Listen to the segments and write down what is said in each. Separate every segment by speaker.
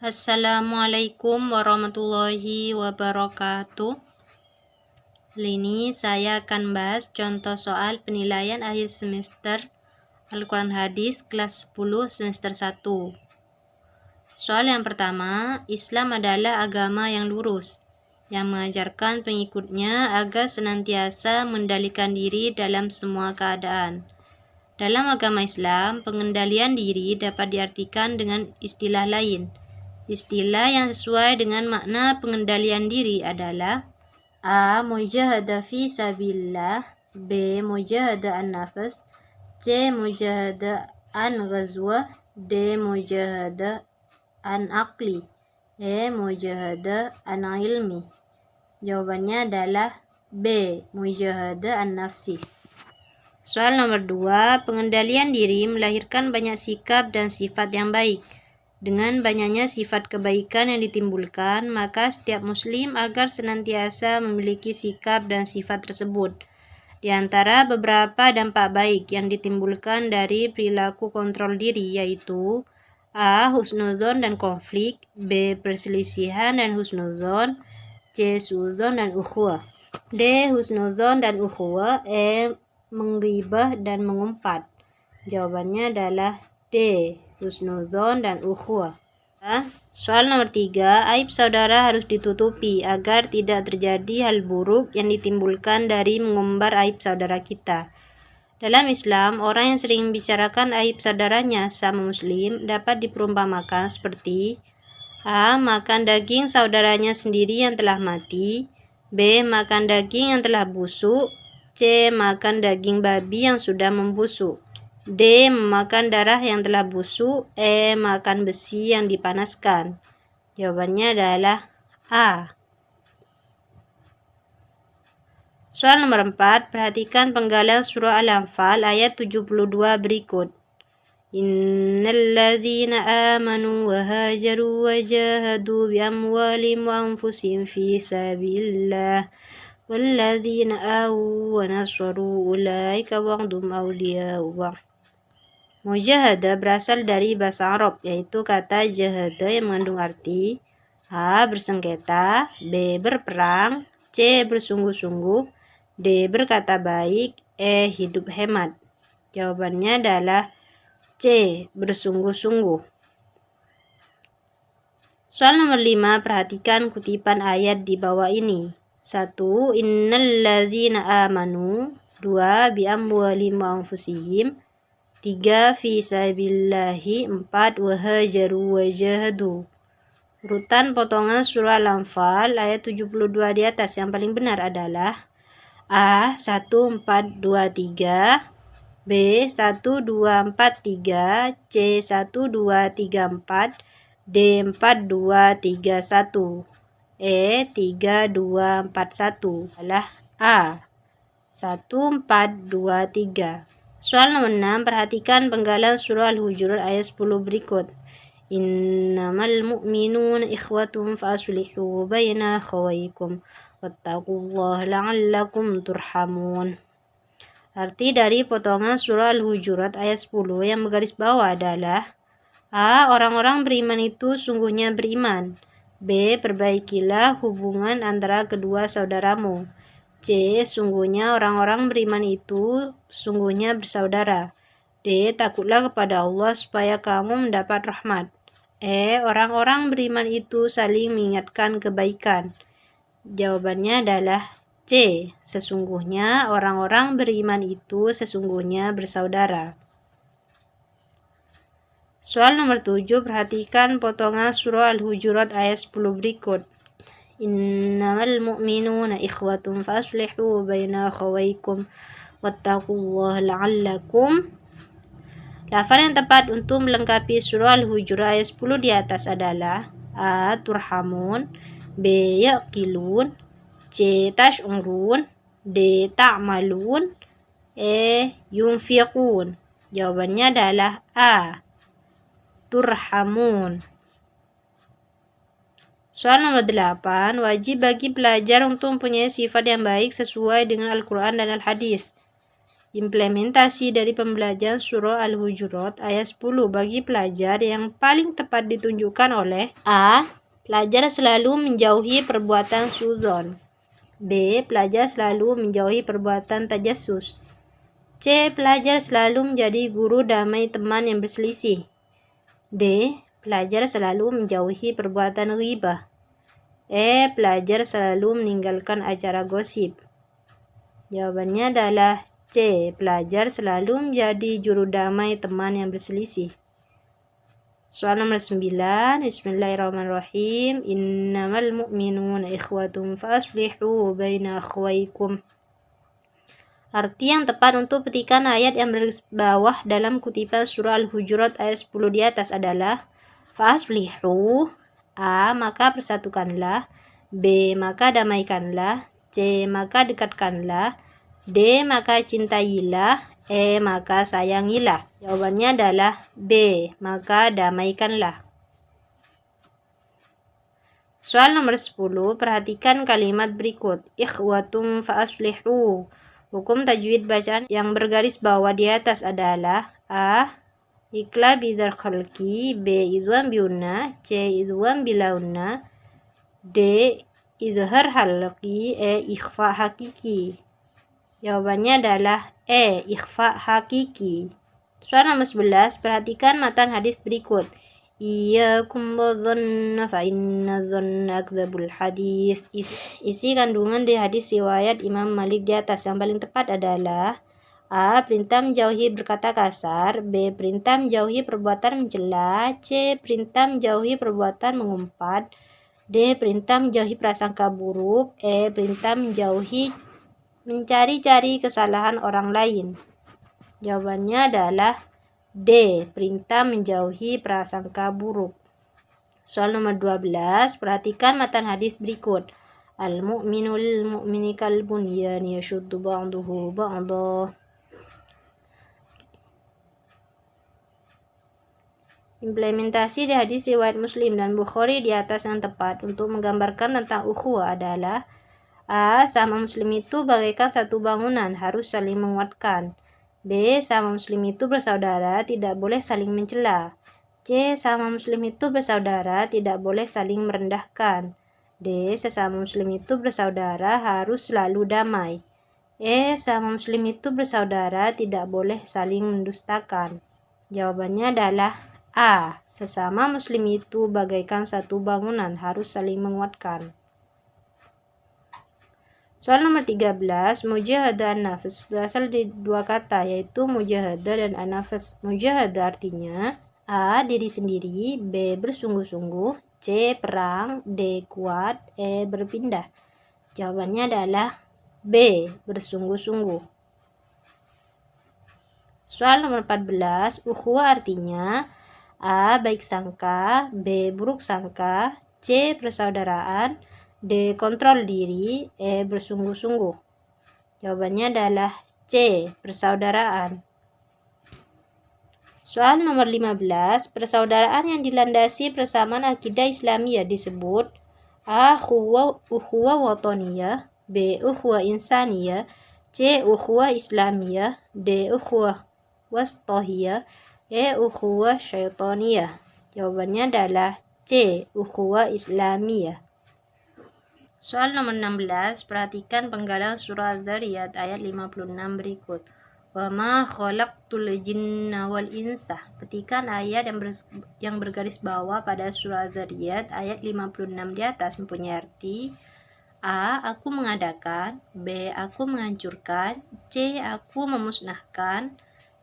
Speaker 1: Assalamualaikum warahmatullahi wabarakatuh. Kali ini saya akan bahas contoh soal penilaian akhir semester Al-Quran Hadis kelas 10 semester 1. Soal yang pertama, Islam adalah agama yang lurus, yang mengajarkan pengikutnya agar senantiasa mengendalikan diri dalam semua keadaan. Dalam agama Islam, pengendalian diri dapat diartikan dengan istilah lain. Istilah yang sesuai dengan makna pengendalian diri adalah A. Mujahadah fi sabilillah, B. Mujahadah an-nafas, C. Mujahadah an-ghazwah, D. Mujahadah an-aqli, E. Mujahadah an-ilmi. Jawabannya adalah B. Mujahadah an-nafsi. Soal nomor 2, pengendalian diri melahirkan banyak sikap dan sifat yang baik. Dengan banyaknya sifat kebaikan yang ditimbulkan, maka setiap muslim agar senantiasa memiliki sikap dan sifat tersebut. Di antara beberapa dampak baik yang ditimbulkan dari perilaku kontrol diri yaitu A. Husnuzon dan konflik, B. Perselisihan dan husnuzon, C. Suudzon dan ukhuwah, D. Husnuzon dan ukhuwah, E. Menggibah dan mengumpat. Jawabannya adalah D. Husnuzon dan ukhuwah. Soal nomor 3, aib saudara harus ditutupi agar tidak terjadi hal buruk yang ditimbulkan dari mengumbar aib saudara kita. Dalam Islam, orang yang sering membicarakan aib saudaranya sama muslim dapat diperumpamakan seperti A. Makan daging saudaranya sendiri yang telah mati, B. Makan daging yang telah busuk, C. Makan daging babi yang sudah membusuk, D. Memakan darah yang telah busuk, E. Makan besi yang dipanaskan. Jawabannya adalah A. Soal nomor 4, perhatikan penggalan surah Al-Anfal ayat 72 berikut. Innalladzina amanu wa hajaru wa jahadu bi amwalihim wa anfusihim fi sabilillah walladzina awu wa nasru ulaika ba'dhum awliya'u ba'd. Mujahadah berasal dari bahasa Arab, yaitu kata jahada yang mengandung arti A. Bersengketa, B. Berperang, C. Bersungguh-sungguh, D. Berkata baik, E. Hidup hemat. Jawabannya adalah C. Bersungguh-sungguh. Soal nomor 5, perhatikan kutipan ayat di bawah ini. 1. Innalladzina amanu, 2. Bi amwalihim wa anfusihim, 3. Fi sabilillahi, 4. Wahajaru wajahadu. Urutan potongan surah Al-Anfal ayat 72 di atas yang paling benar adalah A. 1, 4, 2, 3, B. 1, 2, 4, 3, C. 1, 2, 3, 4, D. 4, 2, 3, 1, E. 3, 2, 4, 1 adalah A. 1, 4, 2, 3. Soal nomor 6, perhatikan penggalan surah Al-Hujurat ayat 10 berikut. Innamal mu'minuna ikhwatun fa'aslihu baina akhawaykum wattaqullaha la'allakum turhamun. Arti dari potongan surah Al-Hujurat ayat 10 yang bergaris bawah adalah A. Orang-orang beriman itu sungguhnya beriman, B. Perbaikilah hubungan antara kedua saudaramu, C. Sungguhnya orang-orang beriman itu sungguhnya bersaudara, D. Takutlah kepada Allah supaya kamu mendapat rahmat, E. Orang-orang beriman itu saling mengingatkan kebaikan. Jawabannya adalah C. Sesungguhnya orang-orang beriman itu sesungguhnya bersaudara. Soal nomor 7, perhatikan potongan surah Al-Hujurat ayat 10 berikut. Innamal mu'minuna ikhwatun fa'aslihu baina akhawaykum wattaqullaha la'allakum. Lafal yang tepat untuk melengkapi surah Al-Hujurat ayat 10 di atas adalah A. Turhamun, B. Yaqilun, C. Tash'urun, D. Ta'malun, E. Yunfiqun. Jawabannya adalah A. Turhamun. Soal nomor 8, wajib bagi pelajar untuk mempunyai sifat yang baik sesuai dengan Al-Quran dan Al-Hadis. Implementasi dari pembelajaran surah Al-Hujurat ayat 10 bagi pelajar yang paling tepat ditunjukkan oleh A. Pelajar selalu menjauhi perbuatan suudzon. B. Pelajar selalu menjauhi perbuatan tajassus. C. Pelajar selalu menjadi guru damai teman yang berselisih. D. Pelajar selalu menjauhi perbuatan ghibah. E. Pelajar selalu meninggalkan acara gosip. Jawabannya adalah C. Pelajar selalu menjadi juru damai teman yang berselisih. Soal nomor 9. Bismillahirrahmanirrahim. Innamal mu'minuna ikhwatum faslihu baina akhwaikum. Arti yang tepat untuk petikan ayat yang bergaris bawah dalam kutipan surah Al-Hujurat ayat 10 di atas adalah faslihu. A. Maka persatukanlah. B. Maka damaikanlah. C. Maka dekatkanlah. D. Maka cintailah. E. Maka sayangilah. Jawabannya adalah B. Maka damaikanlah. Soal nomor 10. Perhatikan kalimat berikut. Ikhwatum fa'aslihu. Hukum tajwid bacaan yang bergaris bawah di atas adalah A. Ikla bidar khalki. B. Idwan biunna. C. Idwan bilaunna. D. Idhar halki. E. Ikhfa hakiki. Jawabannya adalah E. Ikhfa hakiki. Soal nomor 11. Perhatikan matan hadis berikut. Iyyakum wadhanna fa inna dhanna akdzabul hadis. Isi kandungan di hadis riwayat Imam Malik di atas yang paling tepat adalah A. Perintah menjauhi berkata kasar. B. Perintah menjauhi perbuatan mencela. C. Perintah menjauhi perbuatan mengumpat. D. Perintah menjauhi prasangka buruk. E. Perintah menjauhi mencari-cari kesalahan orang lain. Jawabannya adalah D. Perintah menjauhi prasangka buruk. Soal nomor 12. Perhatikan matan hadis berikut. Al-mu'minu lil-mu'mini kal-bunyan yashuddu ba'duhu ba'dah. Implementasi di hadis riwayat Muslim dan Bukhari di atas yang tepat untuk menggambarkan tentang ukhuwah adalah A. Sama muslim itu bagaikan satu bangunan, harus saling menguatkan. B. Sama muslim itu bersaudara, tidak boleh saling mencela. C. Sama muslim itu bersaudara, tidak boleh saling merendahkan. D. Sesama muslim itu bersaudara, harus selalu damai. E. Sama muslim itu bersaudara, tidak boleh saling mendustakan. Jawabannya adalah A. Sesama muslim itu bagaikan satu bangunan, harus saling menguatkan. Soal nomor 13, mujahadah an-nafs berasal dari dua kata, yaitu mujahadah dan an-nafs. Mujahadah artinya A. Diri sendiri. B. Bersungguh-sungguh. C. Perang. D. Kuat. E. Berpindah. Jawabannya adalah B. Bersungguh-sungguh. Soal nomor 14, ukhuwah artinya A. Baik sangka. B. Buruk sangka. C. Persaudaraan. D. Kontrol diri. E. Bersungguh-sungguh. Jawabannya adalah C. Persaudaraan. Soal nomor 15. Persaudaraan yang dilandasi persamaan akidah Islamiyah disebut A. Ukhuwah wataniyah. B. Ukhuwah insaniyah. C. Ukhuwah islamiyah. D. Ukhuwah wastohiyah. E. Ukhuwah syaitaniyah. Jawabannya adalah C. Ukhuwah islamiyah. Soal nomor 16, perhatikan penggalan surah Az-Zariyat ayat 56 berikut. Wa ma khalaqtul jinna wal insa. Petikan ayat yang bergaris bawah pada surah Az-Zariyat ayat 56 di atas mempunyai arti A. Aku mengadakan. B. Aku menghancurkan. C. Aku memusnahkan.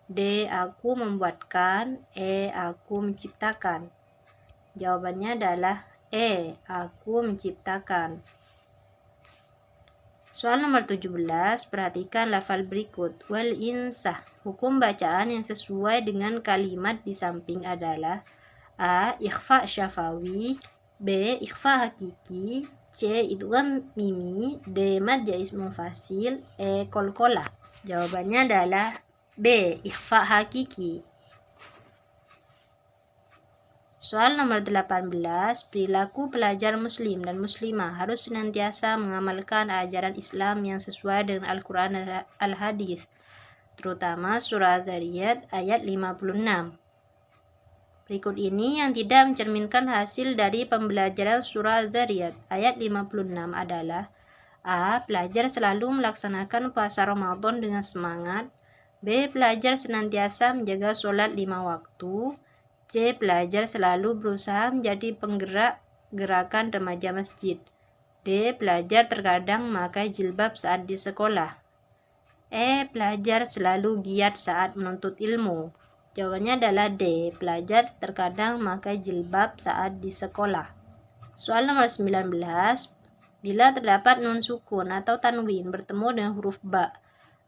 Speaker 1: D. Aku membuatkan. E. Aku menciptakan. Jawabannya adalah E. Aku menciptakan. Soal nomor 17, perhatikan lafal berikut. Wal insah. Hukum bacaan yang sesuai dengan kalimat di samping adalah A. Ikhfa syafawi. B. Ikhfa hakiki. C. Idgham mimi. D. Mad jaiz munfasil. E. Qalqalah. Jawabannya adalah B. Ikhfa hakiki. Soal nomor 18, perilaku pelajar muslim dan muslimah harus senantiasa mengamalkan ajaran Islam yang sesuai dengan Al-Quran dan Al-Hadis, terutama surah Az-Zariyat ayat 56. Berikut ini yang tidak mencerminkan hasil dari pembelajaran surah Az-Zariyat ayat 56 adalah: A. Pelajar selalu melaksanakan puasa Ramadan dengan semangat. B. Pelajar senantiasa menjaga sholat 5 waktu. C. Pelajar selalu berusaha menjadi penggerak gerakan remaja masjid. D. Pelajar terkadang memakai jilbab saat di sekolah. E. Pelajar selalu giat saat menuntut ilmu. Jawabannya adalah D. Pelajar terkadang memakai jilbab saat di sekolah. Soal nomor 19. Bila terdapat nun sukun atau tanwin bertemu dengan huruf ba,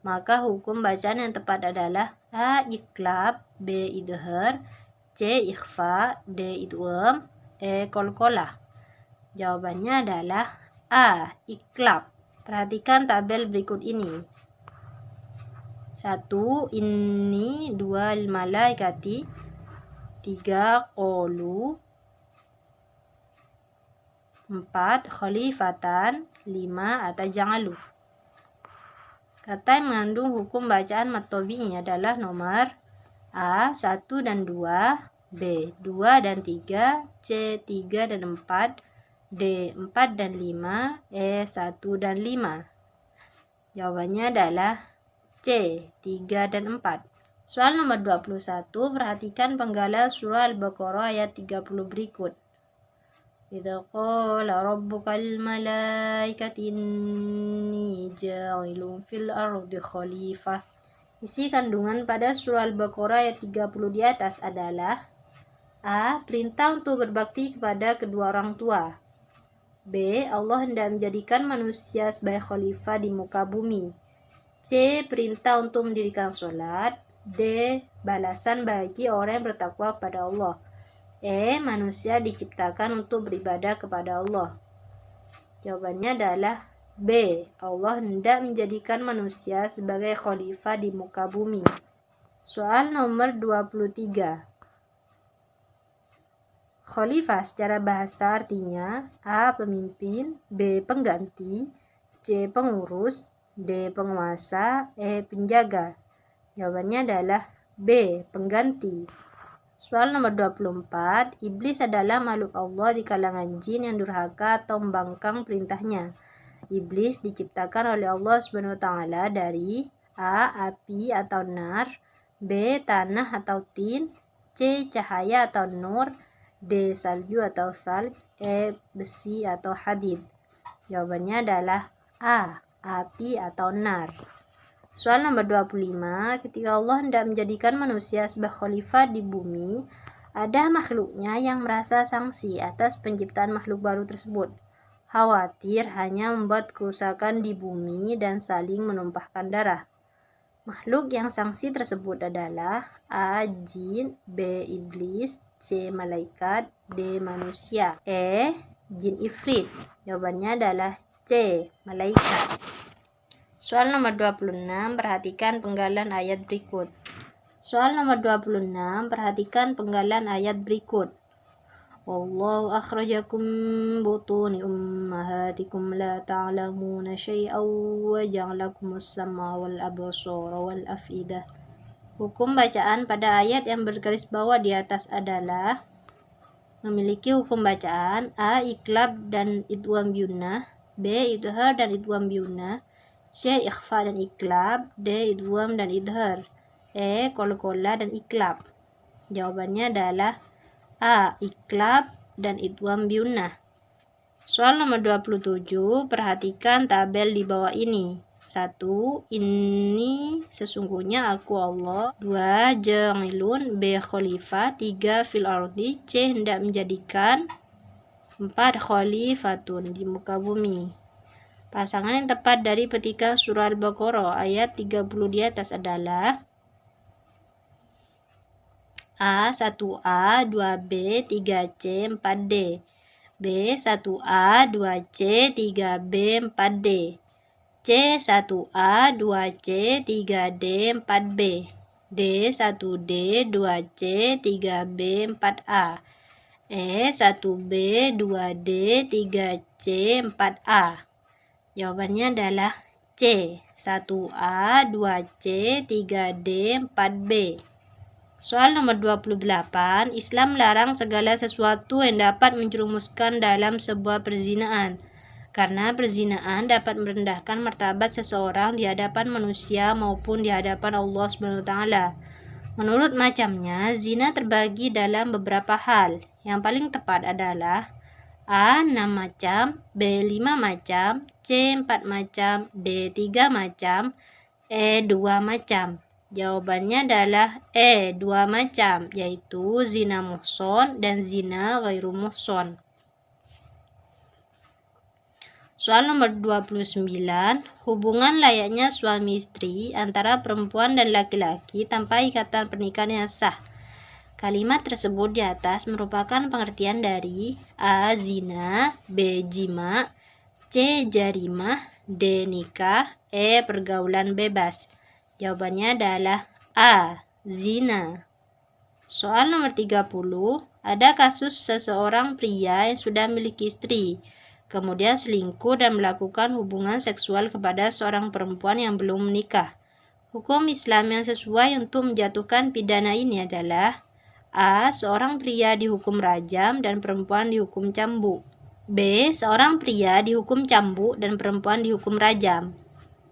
Speaker 1: maka hukum bacaan yang tepat adalah A. Iqlab, B. idhar, C. ikhfa, D. idgham, E. qalqalah. Jawabannya adalah A. Iqlab. Perhatikan tabel berikut ini. 1. Inni, 2. Malaikati, 3. Qalu, 4. Khalifatan, 5. Ataja'alu. Kata yang mengandung hukum bacaan mad tabi'i adalah nomor A. 1 dan 2, B. 2 dan 3, C. 3 dan 4, D. 4 dan 5, E. 1 dan 5. Jawabannya adalah C. 3 dan 4. Soal nomor 21, perhatikan penggalan surah Al-Baqarah ayat 30 berikut. Idza qala rabbukal malaikati inni ja'ilun fil ardi khalifah. Isi kandungan pada surah Al-Baqarah ayat 30 di atas adalah: A. Perintah untuk berbakti kepada kedua orang tua. B. Allah hendak menjadikan manusia sebagai khalifah di muka bumi. C. Perintah untuk mendirikan sholat. D. Balasan bagi orang yang bertakwa kepada Allah. E. Manusia diciptakan untuk beribadah kepada Allah. Jawabannya adalah B. Allah hendak menjadikan manusia sebagai khalifah di muka bumi. Soal nomor 23. Khalifah secara bahasa artinya A. Pemimpin, B. Pengganti, C. Pengurus, D. Penguasa, E. Penjaga. Jawabannya adalah B. Pengganti. Soal nomor 24. Iblis adalah makhluk Allah di kalangan jin yang durhaka atau membangkang perintahnya. Iblis diciptakan oleh Allah SWT dari A. Api atau nar, B. Tanah atau tin, C. Cahaya atau nur, D. Salju atau salj, E. Besi atau hadid. Jawabannya adalah A. Api atau nar. Soal nomor 25. Ketika Allah hendak menjadikan manusia sebagai khalifah di bumi, ada makhluknya yang merasa sangsi atas penciptaan makhluk baru tersebut. Khawatir hanya membuat kerusakan di bumi dan saling menumpahkan darah. Makhluk yang sangsi tersebut adalah A. Jin, B. Iblis, C. Malaikat, D. Manusia. E. Jin ifrit. Jawabannya adalah C. Malaikat. Soal nomor 26, perhatikan penggalan ayat berikut. Soal nomor 26, perhatikan penggalan ayat berikut. Wallahu akhrajakum butuni ummahatikum la ta'lamuna syai'aw wa ja'alakumus sam'a wal absara wal afidah. Hukum bacaan pada ayat yang bergaris bawah di atas adalah memiliki hukum bacaan A. Iqlab dan idgham biyunnah, B. idhar dan idgham biyunnah, C. ikhfa dan iqlab, D. idgham dan idhar, E. qalqalah dan iqlab. Jawabannya adalah A. Iqlab dan idgham biyunnah. Soal nomor 27, perhatikan tabel di bawah ini. 1. Ini sesungguhnya aku Allah. 2. Ja'ilun, B. khalifah, 3. Fil ardi, C. hendak menjadikan, 4. khalifatun di muka bumi. Pasangan yang tepat dari petikan surah Al-Baqarah ayat 30 di atas adalah A. 1A, 2B, 3C, 4D, B. 1A, 2C, 3B, 4D, C. 1A, 2C, 3D, 4B, D. 1D, 2C, 3B, 4A, E. 1B, 2D, 3C, 4A. Jawabannya adalah C. 1A, 2C, 3D, 4B. Soal nomor 28. Islam melarang segala sesuatu yang dapat menjerumuskan dalam sebuah perzinaan, karena perzinaan dapat merendahkan martabat seseorang di hadapan manusia maupun di hadapan Allah SWT. Menurut macamnya, zina terbagi dalam beberapa hal. Yang paling tepat adalah A. 6 macam, B. 5 macam, C. 4 macam, D. 3 macam, E. 2 macam. Jawabannya adalah E. 2 macam, yaitu zina muhson dan zina ghairu muhson. Soal nomor 29. Hubungan layaknya suami istri antara perempuan dan laki-laki tanpa ikatan pernikahan yang sah. Kalimat tersebut di atas merupakan pengertian dari A. Zina, B. Jima, C. Jarimah, D. Nikah, E. Pergaulan bebas. Jawabannya adalah A. Zina. Soal nomor 30. Ada kasus seseorang pria yang sudah memiliki istri, kemudian selingkuh dan melakukan hubungan seksual kepada seorang perempuan yang belum menikah. Hukum Islam yang sesuai untuk menjatuhkan pidana ini adalah A. Seorang pria dihukum rajam dan perempuan dihukum cambuk. B. Seorang pria dihukum cambuk dan perempuan dihukum rajam.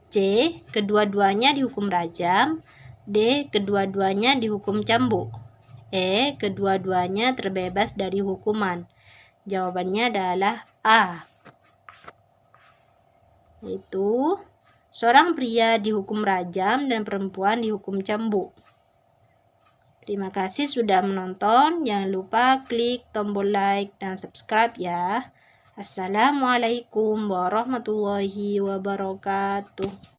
Speaker 1: C. Kedua-duanya dihukum rajam. D. Kedua-duanya dihukum cambuk. E. Kedua-duanya terbebas dari hukuman. Jawabannya adalah A. Yaitu seorang pria dihukum rajam dan perempuan dihukum cambuk. Terima kasih sudah menonton. Jangan lupa klik tombol like dan subscribe ya. Assalamualaikum warahmatullahi wabarakatuh.